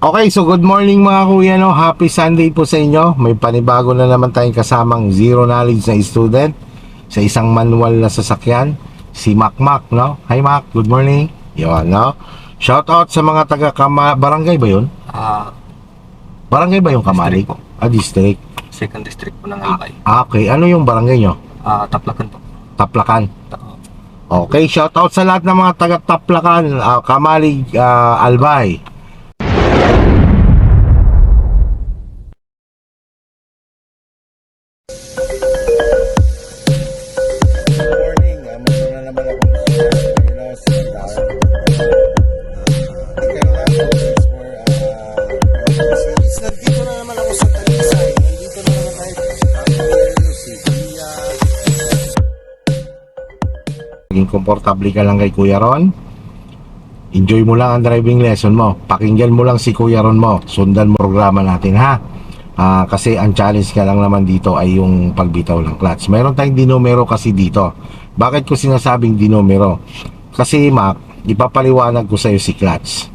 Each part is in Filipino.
Okay, so good morning mga kuya, no? Happy Sunday po sa inyo. May panibago na naman tayong kasamang zero knowledge na student sa isang manual na sasakyan, si Mac, no? Hi Mac, good morning. Yun, no? Shout out sa mga taga Barangay ba yun? Barangay ba yung Kamalig? District po. District. Second district po ng Albay. Okay, ano yung barangay nyo? Taplakan po. Taplakan. Okay, shout out sa lahat ng mga taga Taplakan, Kamalig, Albay. Maging komportable ka lang kay Kuya Ron. Enjoy mo lang ang driving lesson mo. Pakinggan mo lang si Kuya Ron mo. Sundan mo programa natin, ha? Kasi ang challenge ka lang naman dito ay yung pagbitaw ng clutch. Mayroon tayong dinumero kasi dito. Bakit ko sinasabing dinumero? Kasi Mac, ipapaliwanag ko sa'yo si clutch.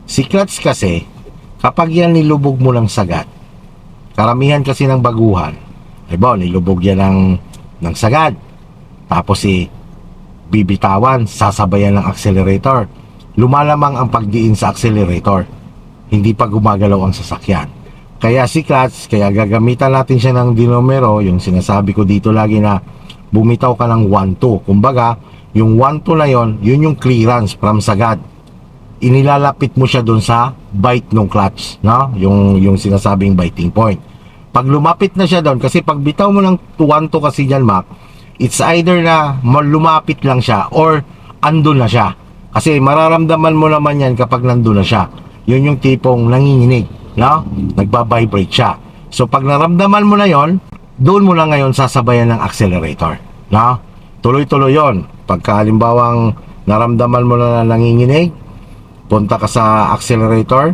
Si clutch kasi, kapag yan nilubog mo ng sagad, karamihan kasi ng baguhan, nilubog yan ng sagad. Tapos bibitawan, sasabayan ng accelerator. Lumalamang ang pagdiin sa accelerator. Hindi pa gumagalaw ang sasakyan. Kaya si clutch, kaya gagamitan natin siya ng dinumero, yung sinasabi ko dito lagi na bumitaw ka ng 1-2. Kumbaga, yung 1-2 na yon, yun yung clearance from sagad. Inilalapit mo siya dun sa bite ng clutch, no? Yung sinasabing biting point. Pag lumapit na siya doon, kasi pag bitaw mo ng 1-2 kasi dyan, Mac, it's either na lumapit lang siya or andun na siya. Kasi mararamdaman mo naman yan kapag nandun na siya. Yun yung tipong nanginginig, no? Nagba-vibrate siya. So pag naramdaman mo na yon, doon mo na ngayon sasabayan ng accelerator, no? Tuloy-tuloy yon. Pagka halimbawang naramdaman mo na nanginginig, punta ka sa accelerator,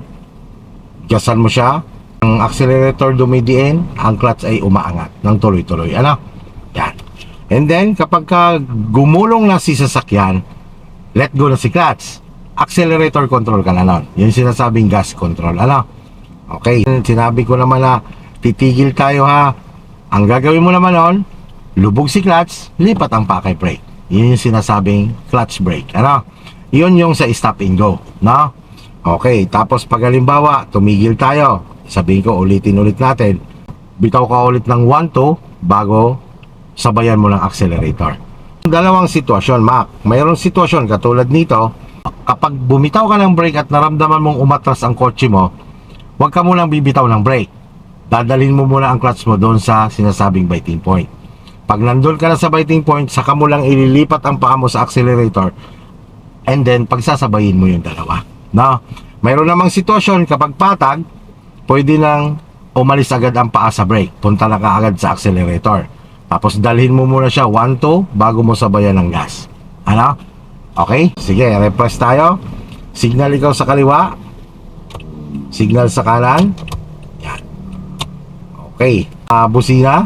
gasan mo siya, ang accelerator dumidiin, ang clutch ay umaangat ng tuloy-tuloy. Ano? Yan. And then, kapag gumulong na si sasakyan, let go na si clutch. Accelerator control ka na nun. Yung sinasabing gas control. Ano? Okay. Sinabi ko naman na titigil tayo, ha. Ang gagawin mo naman nun, lubog si clutch, lipat ang pakay brake. Yun yung sinasabing clutch brake. Ano? Yun yung sa stop and go. No? Okay. Tapos pag halimbawa, tumigil tayo. Sabihin ko, ulitin ulit natin. Bitaw ka ulit ng 1-2 bago sabayan mo ng accelerator. Dalawang sitwasyon, Mac. Mayroong sitwasyon katulad nito, kapag bumitaw ka ng brake at naramdaman mong umatras ang kotse mo, huwag ka munang bibitaw ng brake. Dadalhin mo muna ang clutch mo doon sa sinasabing biting point. Pag nandun ka na sa biting point, saka mo lang ililipat ang paa mo sa accelerator, and then pagsasabayin mo yung dalawa. No? Mayroon namang sitwasyon kapag patag, pwede nang umalis agad ang paa sa brake. Punta na ka agad sa accelerator. Tapos dalhin mo muna siya 1-2 bago mo sabayan ng gas. Ano? Okay? Sige, repress tayo. Signal ikaw sa kaliwa. Signal sa kanan. Yan. Okay. Busina.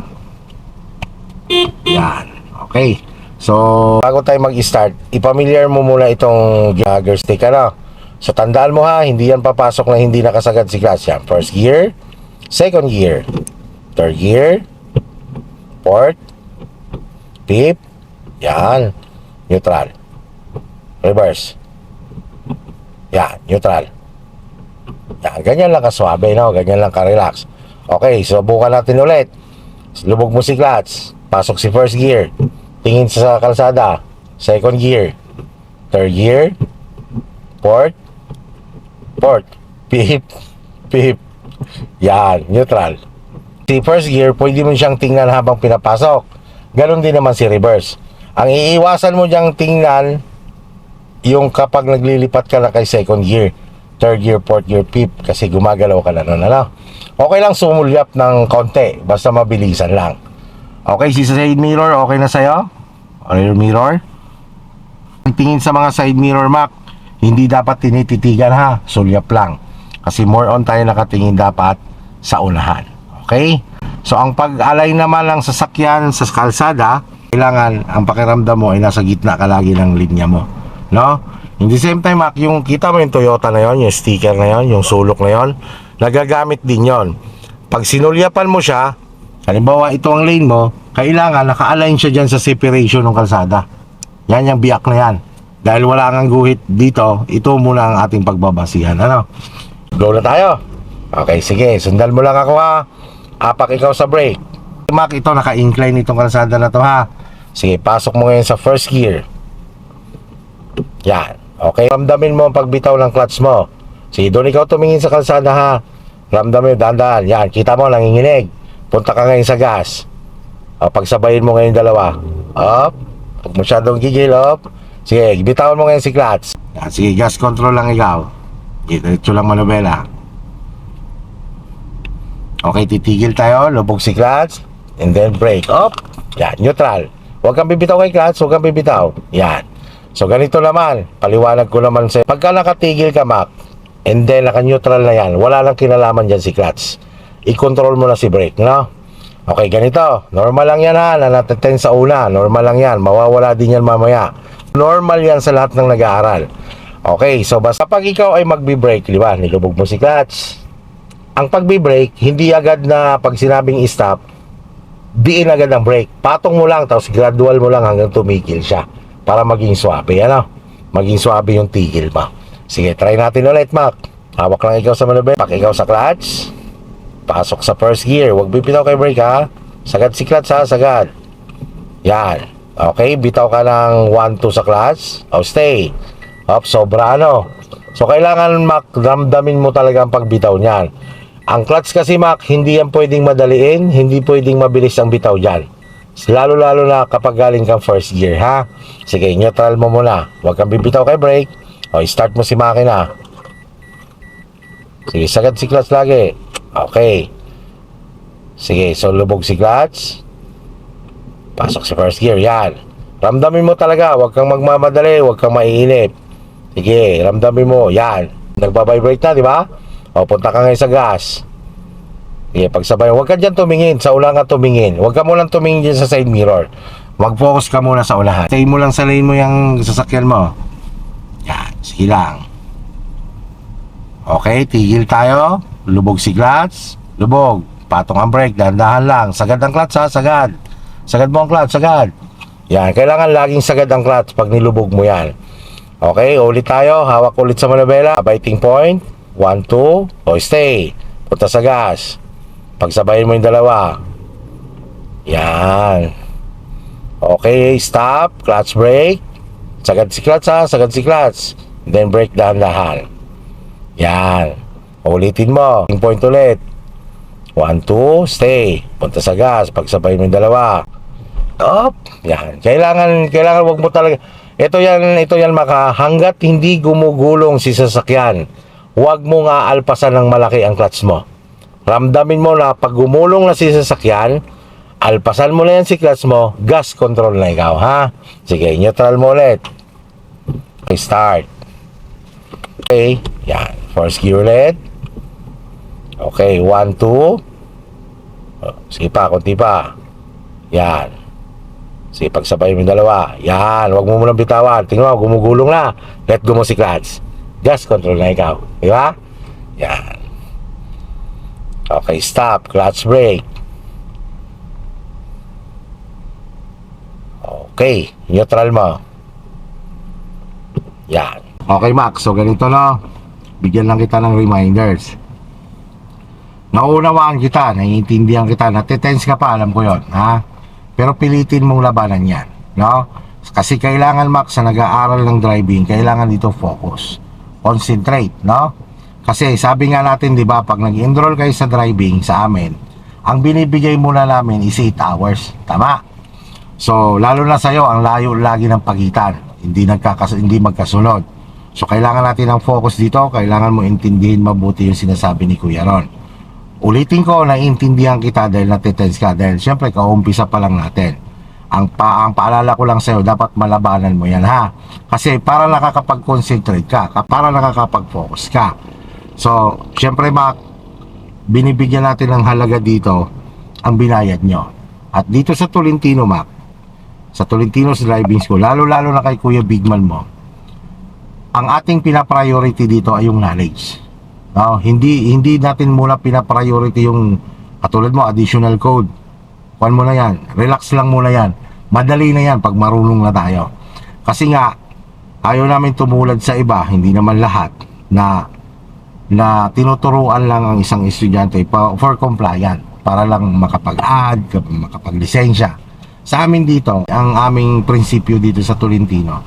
Yan. Okay. So, bago tayo mag-start, ipamiliar mo muna itong jogger stick, ano? So, tandaan mo, ha, hindi yan papasok na hindi nakasagad si clutch yan. First gear, second gear, third gear, fourth, fifth, yan, neutral, reverse, yan, neutral, yan, ganyan lang kaswabe, no? Ganyan lang ka-relax. Okay, so bukan natin ulit. Lubog mo si clutch, pasok si first gear, tingin sa kalsada, second gear, third gear, fourth, fifth, yan, neutral. Si first gear, pwede mo siyang tingnan habang pinapasok. Ganon din naman si reverse. Ang iiwasan mo diyang tingnan, yung kapag naglilipat ka na kay second gear, third gear, fourth gear, fifth, kasi gumagalaw ka na nun, ano? Okay lang sumulyap ng konti, basta mabilisan lang. Okay, si side mirror, okay na sa'yo? Rear mirror? Tingin sa mga side mirror, Mac, hindi dapat tinititigan, ha, sulyap lang. Kasi more on tayo nakatingin dapat sa unahan. Okay? So ang pag-alay naman ng sasakyan sa kalsada, kailangan ang pakiramdam mo ay nasa gitna ka lagi ng linya mo, no? In the same time, Mac, yung kita mo yung Toyota na yon, yung sticker na yon, yung sulok na yon, nagagamit din yon. Pag sinulyapan mo siya, halimbawa ito ang lane mo, kailangan naka-align siya dyan sa separation ng kalsada. Yan yung biyak na yan. Dahil wala kang guhit dito, ito muna ang ating pagbabasihan. Ano? Go na tayo. Okay, sige. Sundan mo lang ako ha. Apak ikaw sa brake. Mac, ito naka-incline itong kalsada na to ha. Sige, pasok mo ngayon sa first gear. Yan. Okay, ramdamin mo ang pagbitaw ng clutch mo. Sige, doon ikaw tumingin sa kalsada ha. Ramdamin, dahan-dahan. Yan, kita mo, nanginginig. Punta ka ngayon sa gas. O, pagsabayin mo ngayon dalawa. Up. Huwag masyadong gigil, up. Sige, bitawan mo ngayon si clutch. Yan, sige, gas control lang ikaw. Diretso lang manubela. Okay, titigil tayo. Lubog si clutch. And then brake. Up. Yan, neutral. Huwag kang bibitaw kay clutch. Huwag kang bibitaw. Yan. So, ganito naman. Paliwanag ko naman sa'yo. Pagka nakatigil ka, Mac, and then naka-neutral na yan, wala lang kinalaman dyan si clutch. I-control mo na si brake, no? Okay, ganito. Normal lang yan ha, na natetend sa una. Normal lang yan. Mawawala din yan mamaya. Normal yan sa lahat ng nag-aaral. Okay, so basta pag ikaw ay magbi-brake, di ba? Nilubog mo si clutch. Ang pagbi-brake, hindi agad na pag sinabing stop, diin agad ang brake. Patong mo lang, tapos gradual mo lang hanggang tumigil siya. Para maging swabe, ano? Maging swabe yung tigil mo. Sige, try natin ulit, Mac. Hawak lang ikaw sa manubela. Pak ikaw sa clutch. Pasok sa first gear. Huwag bibitaw kay brake, ha? Sagad si clutch, ha? Sagad. Yan. Okay, bitaw ka ng 1-2 sa clutch. O, stay. Up, sobra, ano? So, kailangan, Mac, ramdamin mo talaga ang pagbitaw niyan. Ang clutch kasi, Mac, hindi yan pwedeng madaliin. Hindi pwedeng mabilis ang bitaw dyan. Lalo-lalo na kapag galing kang first gear, ha? Sige, neutral mo muna. Huwag kang bibitaw kay brake. O, start mo si makina. Sige, sagad si clutch lagi. Okay. Sige, so lubog si clutch. Pasok si first gear, yan. Ramdamin mo talaga, huwag kang magmamadali, huwag kang maiinip. Sige, ramdamin mo, yan. Nagbabibrate na, di ba? O, punta ka ngayon sa gas. Sige, pagsabay, huwag ka dyan tumingin, sa ulang ka tumingin. Huwag ka munang tumingin dyan sa side mirror. Mag-focus ka muna sa ulahan. Stay mo lang sa lane mo yung sasakyan mo. Yan, sige lang. Okay, tigil tayo. Lubog si clutch. Lubog. Patong ang brake, dahan-dahan lang. Sagad ang clutch, ha, sagad. Sagad mo ang clutch, sagad. Yan, kailangan laging sagad ang clutch pag nilubog mo yan. Okay, ulit tayo. Hawak ulit sa manubela. Biting point. 1-2. O, stay. Punta sa gas. Pagsabayin mo yung dalawa. Yan. Okay, stop. Clutch brake. Sagad si clutch, ha. Sagad si clutch. Then brake dahan-dahan. Yan. Ulitin mo. Point ulit. 1-2. Stay. Punta sa gas. Pagsabayin mo yung dalawa. Up. Yan. Kailangan wag mo talaga. Ito yan maka. Hanggat hindi gumugulong si sasakyan, wag mo nga alpasan ng malaki ang clutch mo. Ramdamin mo na pag gumulong na si sasakyan, alpasan mo na yan si clutch mo, gas control na ikaw, ha? Sige, neutral mo ulit. Okay, start. Okay, yan. First gear ulit. Okay, 1-2. Sige pa, konti pa. Yan. Sige, pagsabay mo yung dalawa. Yan, wag mo munang bitawan. Tingnan mo, gumugulong na. Let go mo si clutch. Gas control na ikaw. Di ba? Yan. Okay, stop. Clutch brake. Okay, neutral mo. Yan. Okay, Max. So, ganito no. Bigyan lang kita ng reminders. Nauunawaan kita, naiintindihan kita. Natitense ka pa, alam ko yon, ha? Pero pilitin mong labanan yan, no? Kasi kailangan, Max, sa nag-aaral ng driving, kailangan dito focus. Concentrate, no? Kasi sabi nga natin, di ba, pag nag-enroll kayo sa driving sa amin, ang binibigay muna namin is 8 hours. Tama? So, lalo na sa'yo, ang layo lagi ng pagitan. Hindi magkasunod. So, kailangan natin ng focus dito. Kailangan mo intindihin mabuti yung sinasabi ni Kuya Ron. Ulitin ko, naiintindihan kita dahil natitense ka. Dahil syempre, kaumpisa pa lang natin. Ang paalala ko lang sa'yo, dapat malabanan mo yan, ha? Kasi para nakakapag-concentrate ka, para nakakapag-focus ka. So, syempre, Mac, binibigyan natin ng halaga dito ang binayad nyo. At dito sa Tolentino, Mac, sa Tolentino's Driving School, lalo-lalo na kay Kuya Bigman mo, ang ating pina-priority dito ay yung knowledge. No, hindi natin muna pina-priority yung katulad mo additional code. Kuan mo na yan. Relax lang muna yan. Madali na yan pag marunong na tayo. Kasi nga ayaw namin tumulad sa iba, hindi naman lahat na tinuturuan lang ang isang estudyante for compliant para lang makapag-add, makapag-lisensya. Sa amin dito, ang aming prinsipyo dito sa Tolentino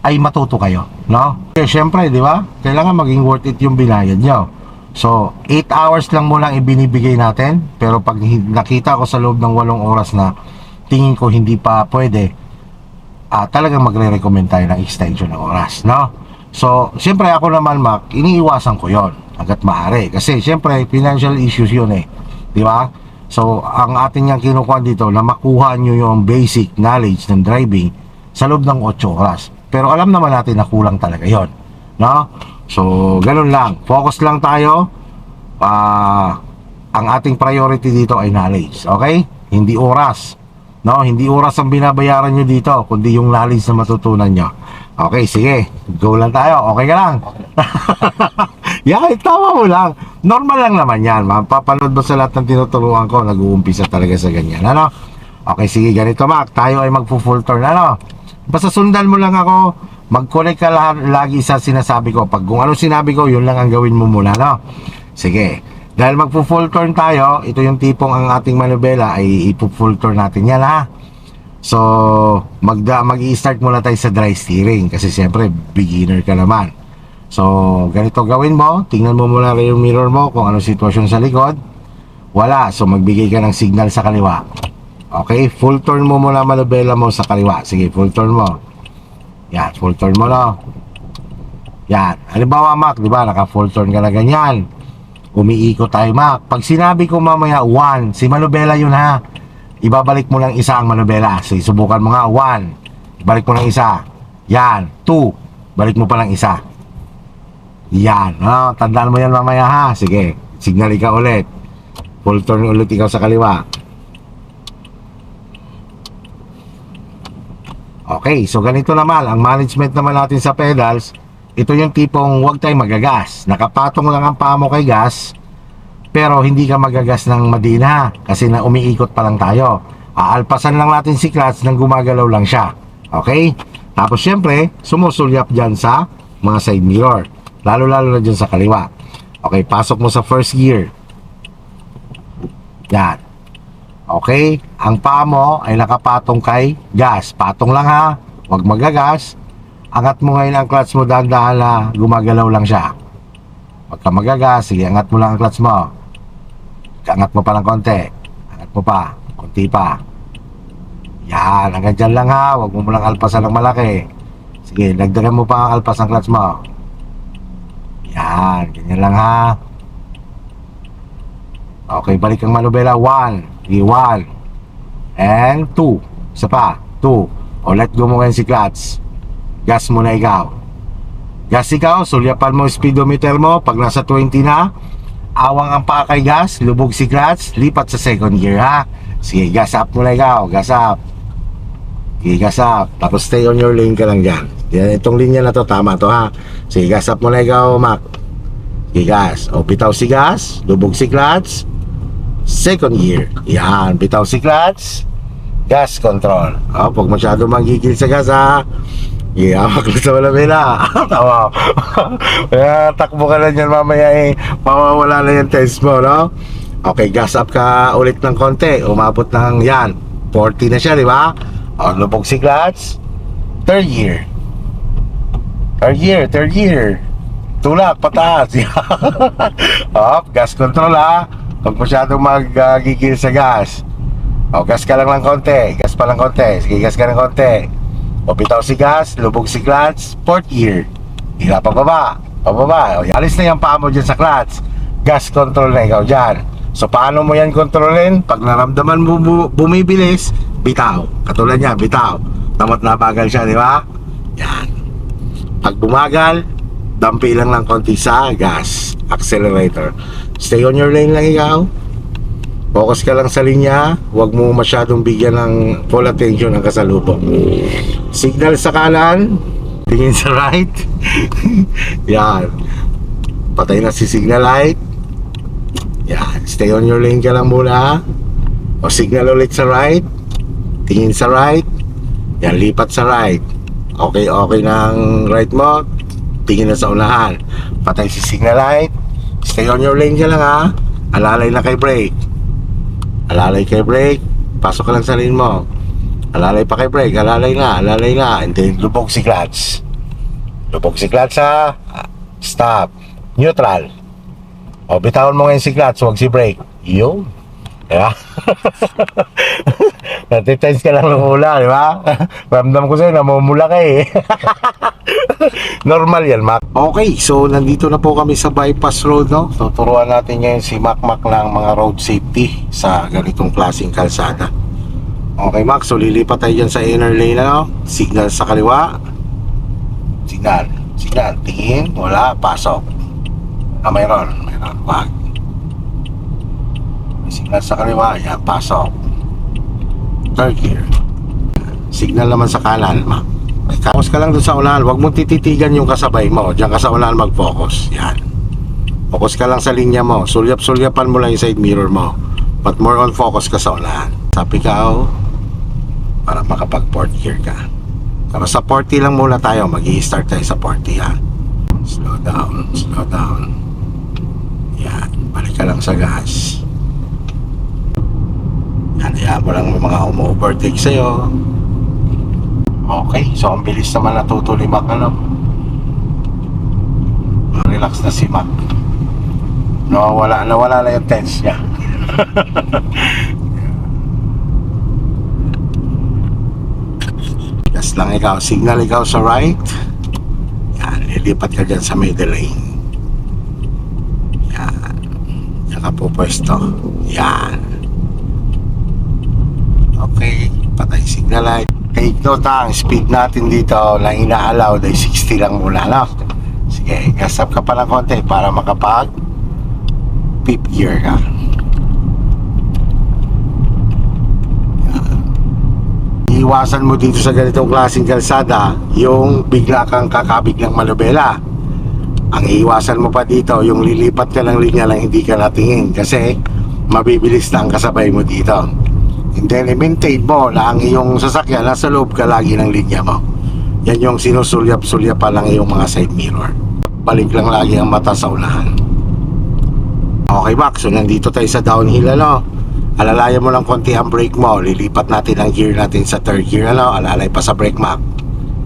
ay matuto kayo, no? Kaya syempre, di ba? Kailangan maging worth it yung binayad nyo. So, 8 hours lang mo lang ibinibigay natin, pero pag nakita ko sa loob ng 8 oras na tingin ko hindi pa pwede, talagang magre-recommend tayo ng extension ng oras, no? So, syempre ako naman, Mac, iniiwasan ko yon hanggat maaari. Kasi syempre, financial issues yun eh. Di ba? So, ang atin niyang kinukuha dito na makuha nyo yung basic knowledge ng driving sa loob ng 8 oras. Pero alam naman natin na kulang talaga yon, no? So, ganun lang. Focus lang tayo. Ang ating priority dito ay knowledge, okay? Hindi oras. No, hindi oras ang binabayaran nyo dito, kundi yung knowledge na matutunan nyo. Okay, sige. Go lang tayo. Okay ka lang? Yeah, tama mo lang. Normal lang naman yan. Mapapanood mo sa lahat ng tinuturuan ko, nag-uumpisa talaga sa ganyan. Ano? Okay, sige. Ganito, Mac. Tayo ay magpo-full turn. Ano? Basta sundan mo lang ako. Mag-connect ka lagi sa sinasabi ko. Pag kung ano sinabi ko, yun lang ang gawin mo muna. No? Sige. Dahil magpo-full turn tayo, ito yung tipong ang ating manubela ay ipo-full turn natin yan, ha? So, mag-i-start muna tayo sa dry steering kasi siyempre beginner ka naman. So, ganito gawin mo. Tingnan mo muna rear mirror mo kung ano sitwasyon sa likod. Wala. So, magbigay ka ng signal sa kaliwa. Okay? Full turn mo muna manubela mo sa kaliwa. Sige, full turn mo. Yan, full turn mo, no? Yan. Halimbawa, Mac, di ba? Naka-full turn ka na ganyan. Umiikot tayo, Mac. Pag sinabi ko mamaya 1, si manubela yun, ha? Ibabalik mo lang isa ang manubela. Sige, subukan mo nga. 1. Balik mo lang isa. Yan. 2. Balik mo pa lang isa. Yan. Oh, tandaan mo yan mamaya, ha? Sige. Signal ikaw ulit. Full turn ulit ikaw sa kaliwa. Okay. So, ganito naman. Ang management naman natin sa pedals, ito yung tipong huwag tayong magagas. Nakapatong lang ang paa mo kay gas, pero hindi ka magagas ng madina kasi na umiikot pa lang tayo. Aalpasan lang natin si clutch nang gumagalaw lang siya. Okay? Tapos syempre, sumusulyap dyan sa mga side mirror. Lalo-lalo na dyan sa kaliwa. Okay, pasok mo sa first gear. Yan. Okay? Ang paa mo ay nakapatong kay gas. Patong lang, ha? Huwag magagas. Angat mo ngayon ang clutch mo dahan-dahan na gumagalaw lang siya. Huwag ka magagas. Sige, angat mo lang ang clutch mo. Angat mo pa ng konti. Angat mo pa. Konti pa. Yan. Hanggang dyan lang, ha. Huwag mo lang alpasan ng malaki. Sige, dagdagan mo pa ang alpas ng clutch mo. Yan. Ganyan lang, ha. Okay, balik ang manubela. 1. Sige, 1. And 2. Isa pa. 2. O, let go mo ngayon si clutch. Gas mo na ikaw. Gas ikaw, sulyapan mo speedometer mo. Pag nasa 20 na, awang ang paa kay gas, lubog si clutch, lipat sa second gear, ha. Sige, gas up mo na ikaw. Gas up. Sige, gas up. Tapos stay on your lane ka lang dyan. Yan, itong linya na to, tama to, ha. Sige, gas up mo na ikaw, Mac. Sige, gas. O, bitaw si gas, lubog si clutch, second gear. Yan, bitaw si clutch, gas control. O, pag masyado manggigil sa gas, ha. Yeah, maklas sa malabela. Tawa. Kaya takbo ka na dyan mamaya eh. Mawawala na yung test mo, no? Okay, gas up ka ulit ng konti. Umabot ng yan 40 na siya, di ba? O, lubog si clutch. Third gear. Third gear. Tulak, pataas. Up, gas control, ha. Huwag masyadong magigil sa gas. O, gas ka lang ng konti. Gas pa lang konti. Sige, gas ka ng konti. O, bitaw si gas, lubog si clutch, fourth gear. Hila pababa. O, alis na yung paa mo dyan sa clutch. Gas control na ikaw dyan. So, paano mo yan kontrolin? Pag naramdaman mo bumibilis, bitaw. Katulad niya, bitaw. Tamot na bagal siya, di ba? Yan. Pag bumagal, dampi lang ng konti sa gas. Accelerator. Stay on your lane lang ikaw. Focus ka lang sa linya. Huwag mo masyadong bigyan ng full attention ang kasalubong. Signal sa kanan. Tingin sa right. Yan. Patay na si signal light. Yan. Stay on your lane ka lang muna. O signal ulit sa right. Tingin sa right. Yan, lipat sa right. Okay, okay ng right mo. Tingin na sa unahan. Patay si signal light. Stay on your lane ka lang ha. Alalay na kay brake. Alalay kay brake. Pasok ka lang sa lane mo. Alalay pa kay brake. Alalay na. Alalay na. And then lubog si clutch. Lubog si clutch ha. Stop. Neutral. O bitawan mo ngayon si clutch. Huwag si brake. Yun. Diba? Natitense ka lang ng hula, di ba? Ramdam ko sa'yo, namumula ka eh. Normal yan, Mac. Okay, so nandito na po kami sa bypass road, no? Tuturuan natin ngayon si Mac ng mga road safety sa ganitong klaseng kalsada. Okay, Mac, so lilipat tayo dyan sa inner lane, no? Signal sa kaliwa. Signal. Signal. Tingin. Wala. Pasok. Mayroon. Wag. Signal sa kaliwa, yan, pasok. Third gear. Signal naman sa kanan, ma. Focus ka lang dun sa unahan, huwag mong tititigan yung kasabay mo. Diyan ka sa unahan mag-focus, yan. Focus ka lang sa linya mo, sulyap-sulyapan mo lang yung side mirror mo. But more on focus ka sa unahan. Sa pikaw, para makapag-port gear ka. Pero sa 40 lang muna tayo, mag-i-start tayo sa 40, ha. Slow down, slow down. Yan, balik ka lang sa gas. Yan mo lang may mga umu-overtake sa'yo. Okay, so ang bilis naman natuto ni Mac, ano? Relax na si Mac. Nawala na yung tense niya. Gas lang ikaw, signal ikaw sa right. Yan, lilipat ka dyan sa middle lane. Yan. Yan ka po pwesto. Yan. Okay, patay signal light. Take note ang speed natin dito na ina-allow ay 60 lang muna, no? Sige, gas up ka pa ng konti para makapag fifth gear ka. Yan. Iiwasan mo dito sa ganitong klaseng kalsada yung bigla kang kakabig ng manubela. Ang iiwasan mo pa dito yung lilipat ka ng linya lang hindi ka natingin kasi mabibilis na ang kasabay mo dito. And then i-maintain mo na ang iyong sasakyan nasa loob ka lagi ng linya mo. Yan yung sinusulyap-sulyap pa lang iyong mga side mirror. Balik lang lagi ang mata sa unahan. Okay, Mac, so nandito tayo sa downhill, ano? Alalayan mo lang konti ang brake mo. Lilipat natin ang gear natin sa third gear, ano? Alalay pa sa brake, Mac.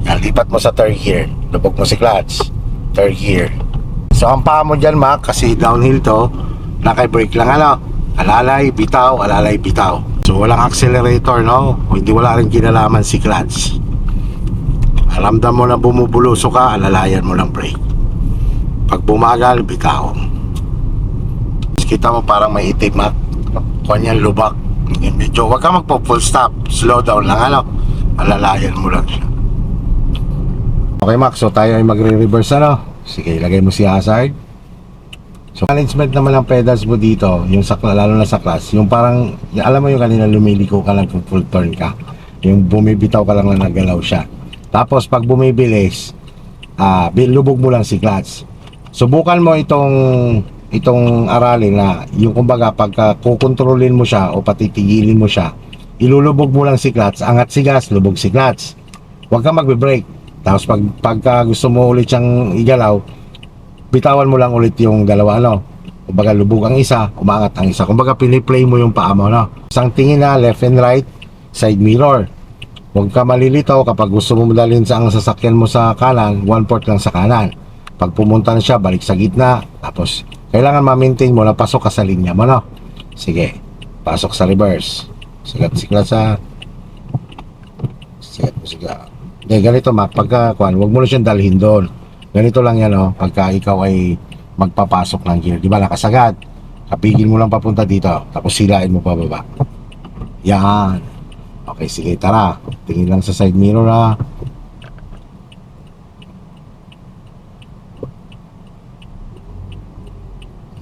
Yan, lipat mo sa third gear. Lubog mo si clutch. Third gear. So ang paa mo dyan, Mac, kasi downhill to, naka-brake lang, ano? Alalay, bitaw, alalay, bitaw. So walang accelerator, no? O hindi, wala rin kinalaman si clutch. Alamdam mo na bumubuluso ka, alalayan mo ng brake. Pag bumagal, bitaw. Kita mo parang may itim, Mac. Kanyan lubak. Medyo wag ka magpo-full stop. Slow down lang, ano? Alalayan mo lang siya. Okay, Mac, so tayo ay magre-reverse, ano? Sige, ilagay mo si hazard. So management naman ng pedals mo dito, yung sa, lalo na sa class, yung parang, alam mo yung kanina lumiliko ka lang kung full turn ka, yung bumibitaw ka lang na nagalaw siya. Tapos pag bumibilis, lubog mo lang si clutch. Subukan mo itong aralin na yung kumbaga pagka kukontrolin mo siya o patitigilin mo siya, ilulubog mo lang si clutch, angat si gas, lubog si clutch. Huwag kang magbe-brake. Tapos pagka gusto mo ulit siyang igalaw, bitawan mo lang ulit yung dalawa, ano? Kumbaga lubog ang isa, umangat ang isa. Kumbaga piniplay mo yung paa mo, no? Isang tingin na left and right, side mirror. Huwag ka malilitaw kapag gusto mo dalhin sa ang sasakyan mo sa kanan, 1/4 lang sa kanan. Pag pumunta na siya, balik sa gitna. Tapos kailangan ma-maintain mo na pasok ka sa linya mo, no? Sige, pasok sa reverse. Sigat sa sigat. Hindi, ganito, Mac, pagka huwag mo na siyang dalhin doon. Ganito lang yan, oh, pagka ikaw ay magpapasok ng gear. Di ba, nakasagad. Kapigil mo lang papunta dito. Tapos silain mo pababa. Yan. Okay, sige, tara. Tingin lang sa side mirror, ha.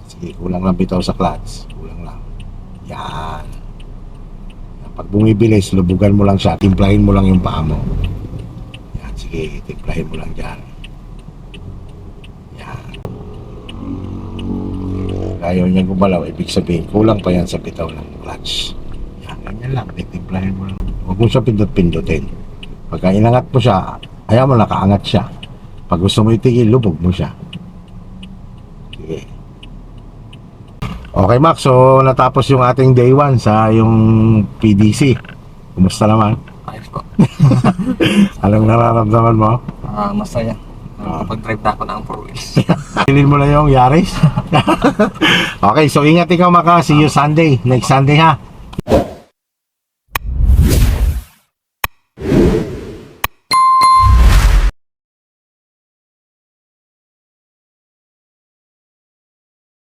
Sige, kulang lang bitaw sa clutch. Kulang lang. Yan. Pag bumibilis, lubugan mo lang siya. Timplahin mo lang yung paa mo. Yan, sige. Sige, timplahin mo lang dyan. Yan. Ayaw niya gumalaw, ibig sabihin, kulang pa yan sa bitaw ng clutch. Yan, ganyan lang, titimplahin mo lang. Huwag mo siya pindot-pindutin. Pagka inangat mo siya, ayaw mo nakaangat siya. Pag gusto mo itigil, lubog mo siya. Sige. Okay, Max, so natapos yung ating day 1 sa yung PDC. Kumusta naman? Ayos po. Anong nararamdaman mo? Masaya. Nakapag-drive na ako ng 4 wheels. Pilin mo na yung Yaris. Okay, so ingat ikaw, Maka. See you Sunday. Next Sunday, ha?